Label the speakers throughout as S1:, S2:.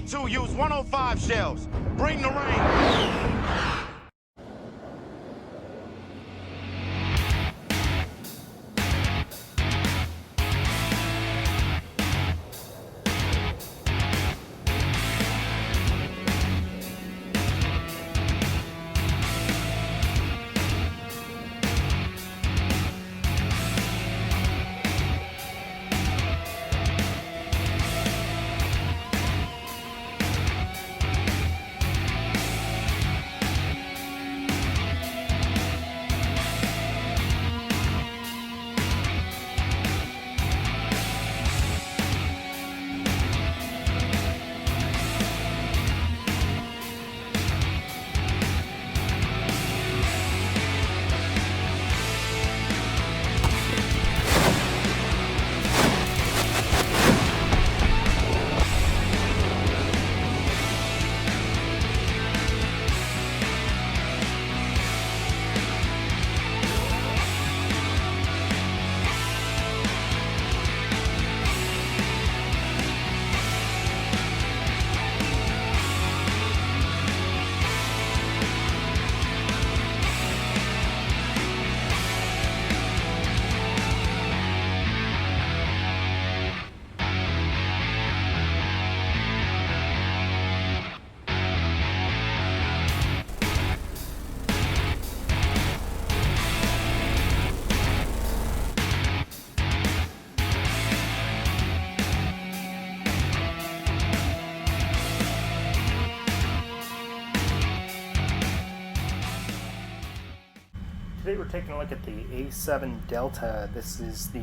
S1: A-2 used 105 shells. Bring the rain.
S2: Today we're taking a look at the A-7 Delta. This is the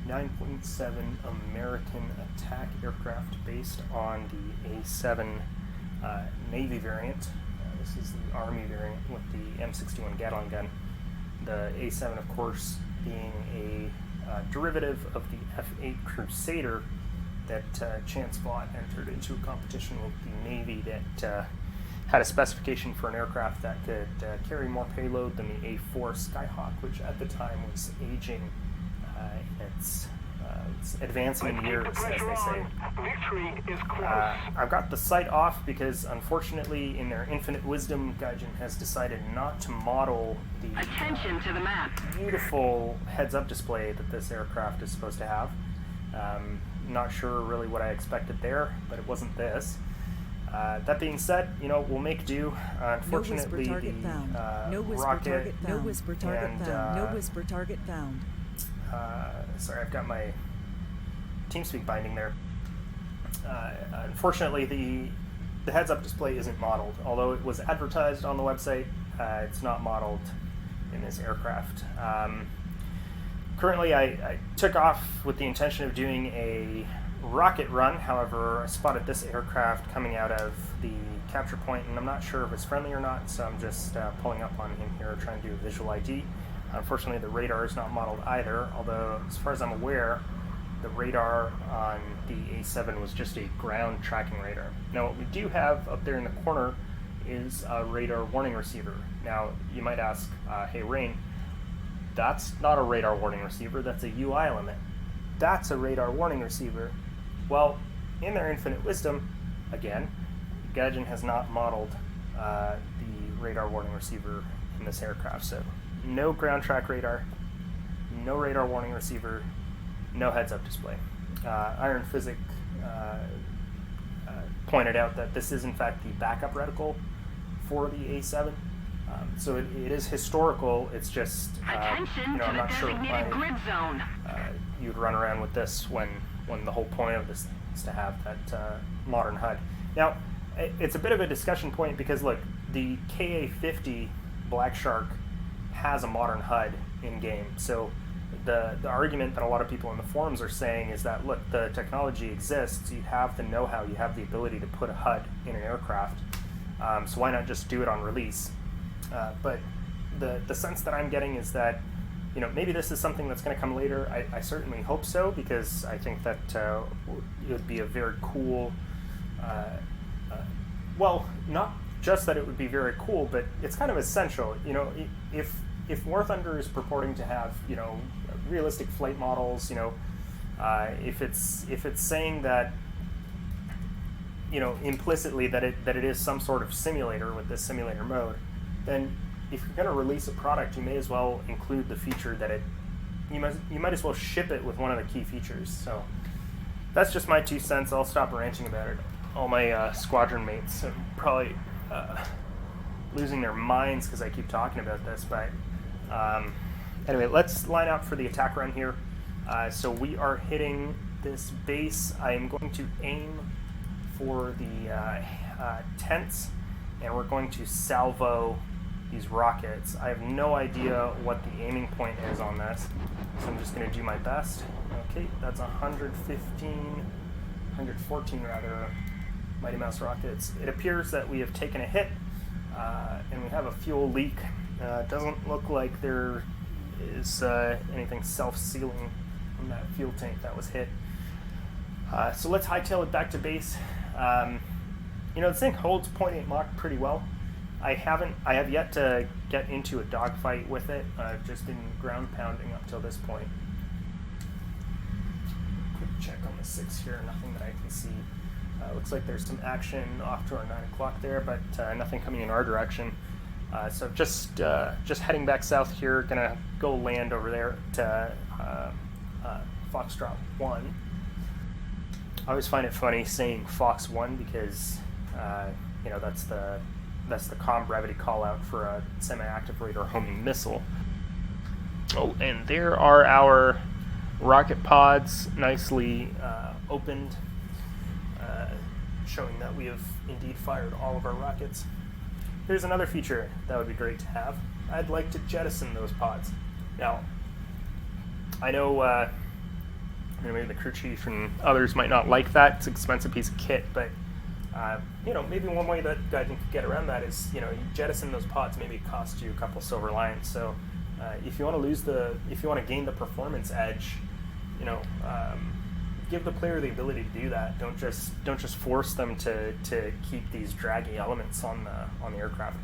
S2: 9.7 American attack aircraft based on the A-7 Navy variant. This is the Army variant with the M61 Gatling gun. The A-7, of course, being a derivative of the F-8 Crusader that Chance Vought entered into a competition with the Navy that had a specification for an aircraft that could carry more payload than the A-4 Skyhawk, which at the time was aging its advancing in years, as they say. I've got the sight off because, unfortunately, in their infinite wisdom, Gaijin has decided not to model the
S3: attention to the map.
S2: Beautiful heads-up display that this aircraft is supposed to have. Not sure really what I expected there, but it wasn't this. That being said, we'll make do. Unfortunately,
S4: no whisper target found. No whisper
S2: rocket
S4: target found. No whisper target
S2: and,
S4: found. No whisper target found.
S2: Sorry, I've got my TeamSpeak binding there. Unfortunately, the heads-up display isn't modeled. Although it was advertised on the website, it's not modeled in this aircraft. Currently, I took off with the intention of doing a rocket run. However, I spotted this aircraft coming out of the capture point, and I'm not sure if it's friendly or not, so I'm just pulling up on him here, trying to do a visual ID. Unfortunately, the radar is not modeled either, although, as far as I'm aware, the radar on the A-7 was just a ground tracking radar. Now, what we do have up there in the corner is a radar warning receiver. Now, you might ask, hey, Rain, that's not a radar warning receiver, that's a UI element. That's a radar warning receiver. Well, in their infinite wisdom, again, Gaijin has not modeled the radar warning receiver in this aircraft. So no ground track radar, no radar warning receiver, no heads-up display. Iron Physic pointed out that this is in fact the backup reticle for the A-7. So it is historical. It's just I'm not sure why you'd run around with this when the whole point of this is to have that modern HUD. Now, it's a bit of a discussion point because look, the KA-50 Black Shark has a modern HUD in game. So the argument that a lot of people in the forums are saying is that look, the technology exists. You have the know-how. You have the ability to put a HUD in an aircraft. So why not just do it on release? But the sense that I'm getting is that maybe this is something that's going to come later. I certainly hope so, because I think that it would be a very cool, well, not just that it would be very cool, but it's kind of essential. If War Thunder is purporting to have realistic flight models, if it's saying that implicitly that it is some sort of simulator with this simulator mode, then if you're going to release a product, you may as well include the feature that you might as well ship it with one of the key features. So that's just my 2 cents. I'll stop ranting about it. All my squadron mates are probably losing their minds because I keep talking about this. But anyway, let's line up for the attack run here. So we are hitting this base. I am going to aim for the tents, and we're going to salvo these rockets. I have no idea what the aiming point is on this, so I'm just going to do my best. Okay, that's 114 rather, Mighty Mouse rockets. It appears that we have taken a hit, and we have a fuel leak. Doesn't look like there is anything self-sealing from that fuel tank that was hit. So let's hightail it back to base. The thing holds 0.8 Mach pretty well. I have yet to get into a dogfight with it. I've just been ground pounding up till this point. Quick check on the 6 here, nothing that I can see. Looks like there's some action off to our 9 o'clock there, but nothing coming in our direction. So just heading back south here, gonna go land over there to Foxtrot 1. I always find it funny saying Fox 1 because that's the comm brevity call out for a semi-active radar homing missile. Oh, and there are our rocket pods nicely opened, showing that we have indeed fired all of our rockets. Here's another feature that would be great to have. I'd like to jettison those pods. Now, I know maybe the crew chief and others might not like that. It's an expensive piece of kit, but maybe one way that I think could get around that is, you jettison those pods. Maybe it costs you a couple silver lions. So if you want to gain the performance edge, give the player the ability to do that. Don't just force them to keep these draggy elements on the aircraft.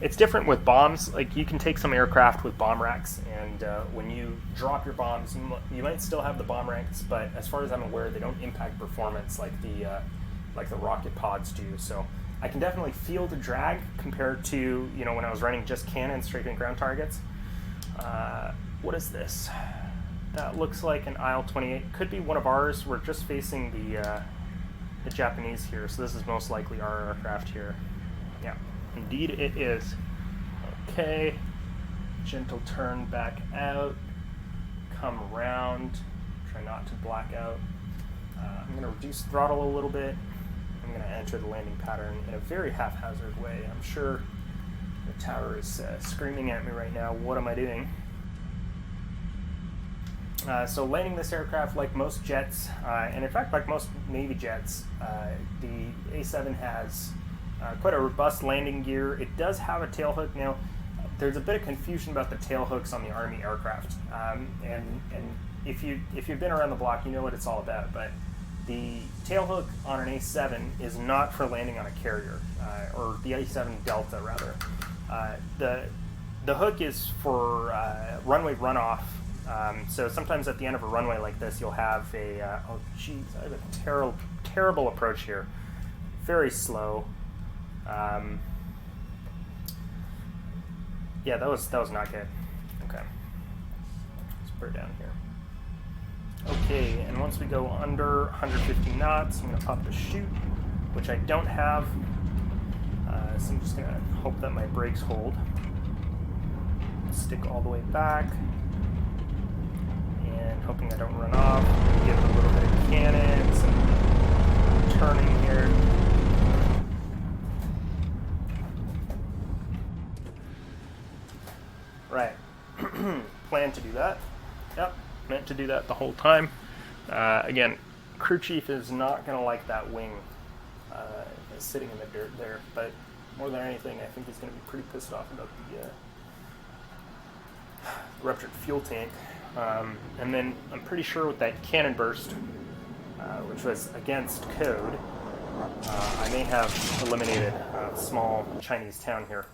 S2: It's different with bombs. Like, you can take some aircraft with bomb racks, and when you drop your bombs, you might still have the bomb racks, but as far as I'm aware, they don't impact performance like the rocket pods do. So I can definitely feel the drag compared to when I was running just cannon strafing ground targets. What is this? That looks like an IL-28. Could be one of ours. We're just facing the Japanese here, so this is most likely our aircraft here. Yeah, indeed it is. Okay, gentle turn back out, come around, try not to black out. I'm going to reduce throttle a little bit. I'm going to enter the landing pattern in a very haphazard way. I'm sure the tower is screaming at me right now, what am I doing? So landing this aircraft, like most jets, and in fact like most Navy jets, the A-7 has quite a robust landing gear. It does have a tailhook. Now, there's a bit of confusion about the tailhooks on the Army aircraft, and if you've been around the block, you know what it's all about. But the tailhook on an A-7 is not for landing on a carrier, or the A-7 Delta rather. The hook is for runway runoff. So sometimes at the end of a runway like this, you'll have a I have a terrible approach here. Very slow. Yeah, that was not good. Okay, let's put it down here. Okay, and once we go under 150 knots, I'm going to pop the chute, which I don't have. So I'm just going to hope that my brakes hold. Stick all the way back. And hoping I don't run off. Give it a little bit of cannon, some turning here. Right. Plan to do that. Yep, meant to do that the whole time. Again, crew chief is not going to like that wing sitting in the dirt there, but more than anything, I think he's going to be pretty pissed off about the ruptured fuel tank. And then I'm pretty sure with that cannon burst, which was against code, I may have eliminated a small Chinese town here.